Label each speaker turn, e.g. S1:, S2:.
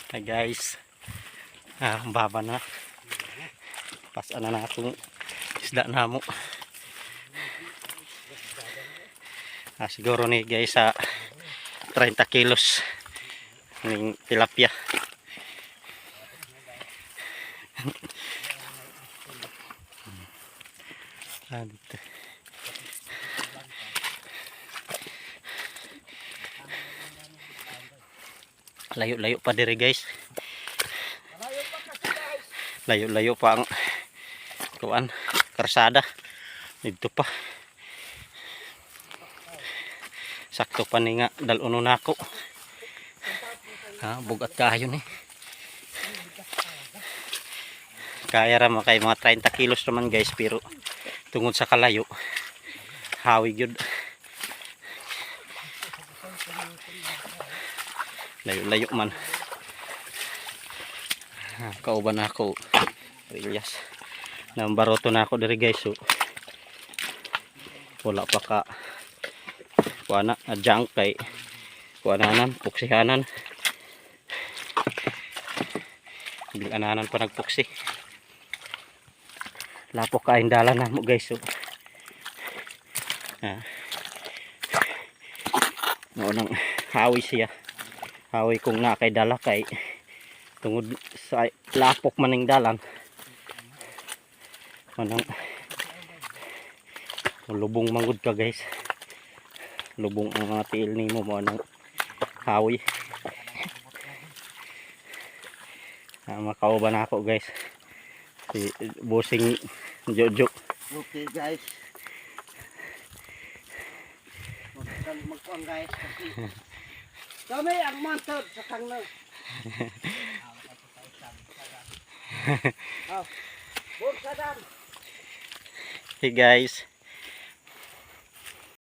S1: Hi guys, ang baba na. Pasan na akong isda na mo. Siguro ni guys sa 30 kilos ng tilapia. Dito. Layo-layo pa dire guys. Layo-layo pa ang kuan, karsada. Dito pa. Sakto pa ni nga daluno nako. Bugat kayo ni. Kaya ra kay mga 30 kilos naman guys, pero tungod sa kalayo hawi gyud. Layo-layo man. Kauban ako Rilyas. Nambaroto na ako diri guys. So, wala pa ka kuana adjang kay kuananan puksihanan. Bilananan pa nagpuksi. Lapok kain dalan na mo guys. So, nang hawi siya. Hawi kung na kay dala kay tungod sa lapok maning dalan. Manang lubong manggod ka guys. Lubong ang mga tiil nimo mo nang hawi. Makauban ako guys. Si Bossing Jojo.
S2: Okay guys. Magkuhan guys. Kami ang mantod sa kanang.
S1: Hey guys.